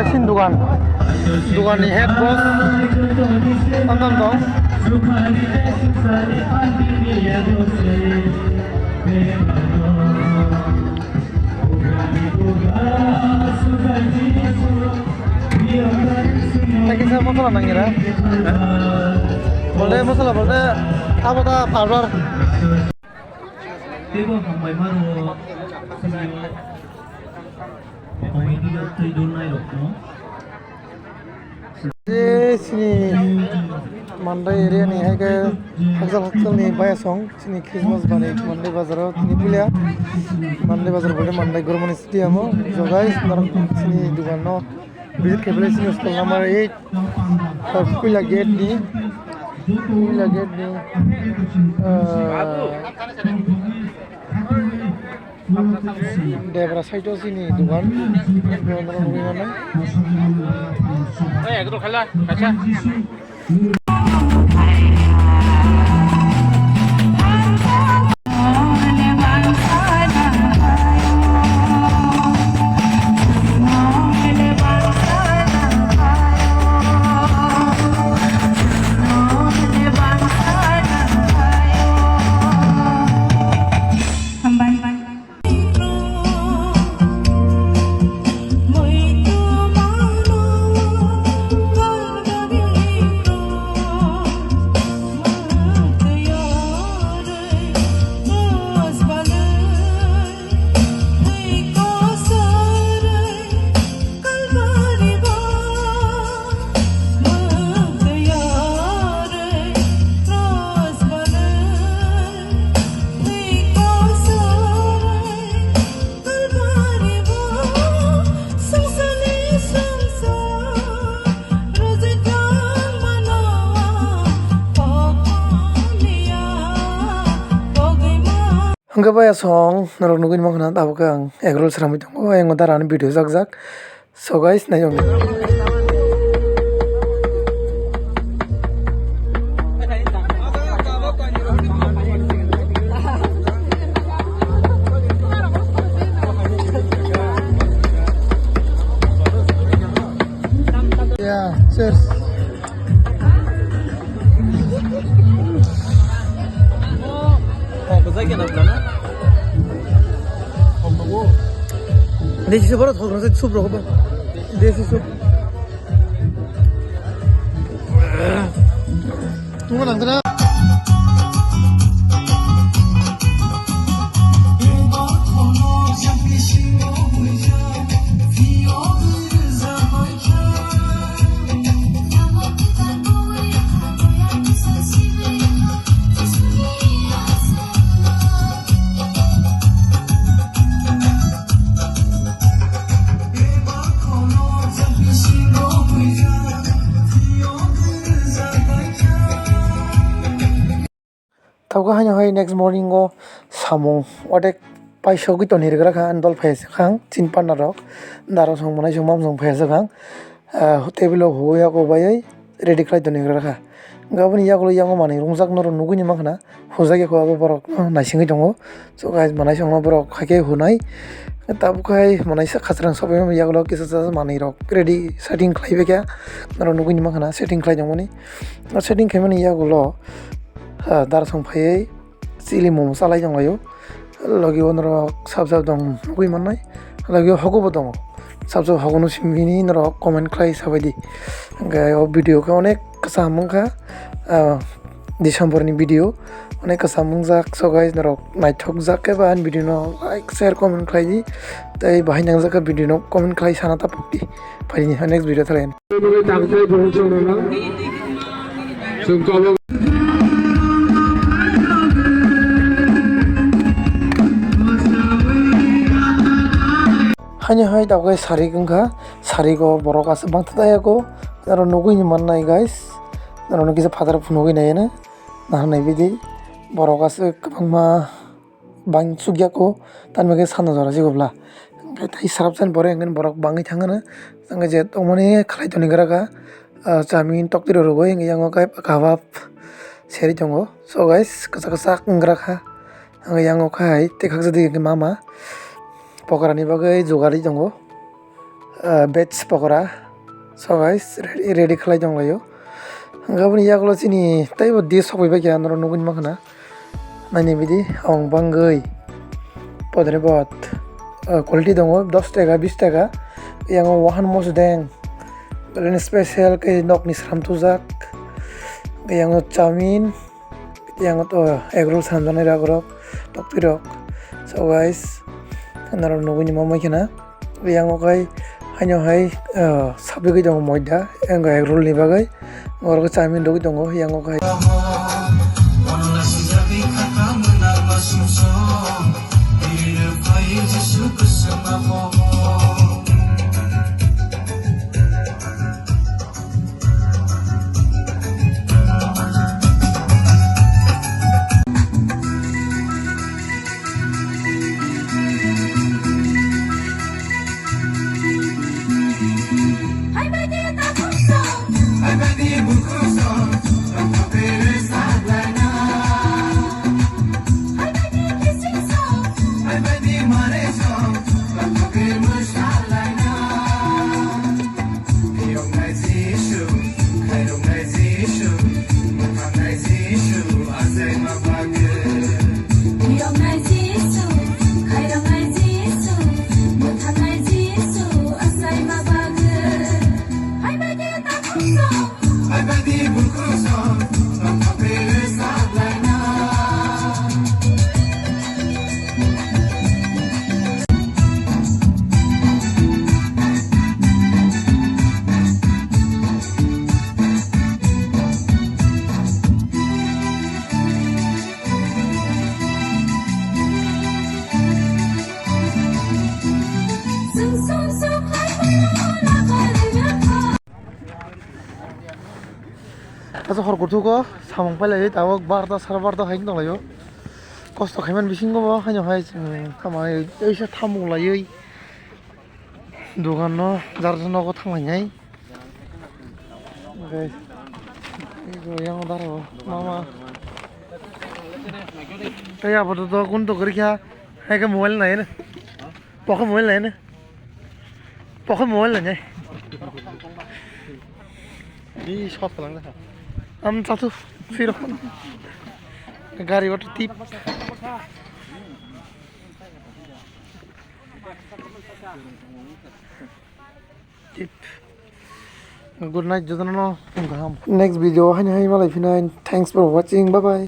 Sin dukan ni head boss tonton dong lagi saya masalah nangira boleh masalah boleh apa tak parlor Tiba sampai maru Pemain tidak tidur naik no. sini Mandai area ni hai ke Haksal ni Bayasong sini Christmas bani Mandai bazar ni punya Mandai bazar boleh Mandai Gormon Stadium so guys sini dukan no visit ke boleh sini school number 8 punya gate ni Debra side sini dukan benar-benar mana itu kalah kaca Enggak apa ya song, naruh nungguin mau kenal tahu kang, egrol seram itu, oh yang ntar ane video zak, so guys, nah yang ya, cheers. Ini sih baru thok nasi sup rokok, desi sup. Tunggu nanti na. Tahu kah hanya hari next morning go samung, ada paisau gitu nih regara kan dol face kang cinpan narok, darah song mana song mam song face kang, table ho ya ko bayai ready kali tuh nih regara kah, nggak pun ya kalau yang mana rungsak noro nunggu nih makna, hozak ya ko apa borok, nasi nggak jongo, so guys mana song borok kake hunai, tahu kah mana sih khasran sopi ya kalau kisah kisah mana rok ready setting kali bekerja, noro nunggu nih makna setting kali jongo nih, setting kayak mana ya kalau dar song phai chili momo salai jong layo lagi onro sab dong gui manai lagi hogo bodong sab hogo no simini nro comment klai sabadi ga o video ka onek kasamung ka December ni video onek kasamung jak so guys nro naithok jak ke ban video no like share comment klai di tai bahai nang jak video no comment klai sana ta pokti phai ni next video thalen hanya hai dagai sari gengka sari go borok asa bang tadaya go Naro nugui ni mannai guys. Naro nugui sa father nugui na yana. Nahanai bidi borok ase kwbangma bang sugyako tanmage sana jora sigobla. Hingke tai sarabsan pore hingke borok bangui thangano. Hingke je tongmani khlai tonigraka chamin tokti rogoi hingke yango kabab seri tongo. So guys kwchak kwchak wngra kha hingke yango khai tekhakjagui hingke mama pokora ni bagui jogarui tongo. Veg pokora. So guys ready khlai tonglaio. Hingke aboni yagulo chini teibo dish sokbai kha noro nugui mankha naini bidi ang bangui podre bot quality dongo 10 taka 20 taka yango wahan mosdeng belen special ke nokni sram tujak yango chowmin yango to egg roll sanjani rok tokti rok. So guys naro nugui ni mamai khana yango kai haino hai sabigui dongo moida yango egg roll ni bagai ngorok chowmin rogui dongo yango kai Asa hor kurtuko samong palai tawo barta sarbarta haing donglayo kosto khaiman bisingo bo haino hai kamai eisa thamung laioi dogan no jarjono ko thangnai guys ego yang daro mama taya bodo to kun to kari kya hai ka mobile nai na pokho mobile nai di shot lang na am satu firo gari water tip good night jodano next video hai malai finai thanks for watching bye bye.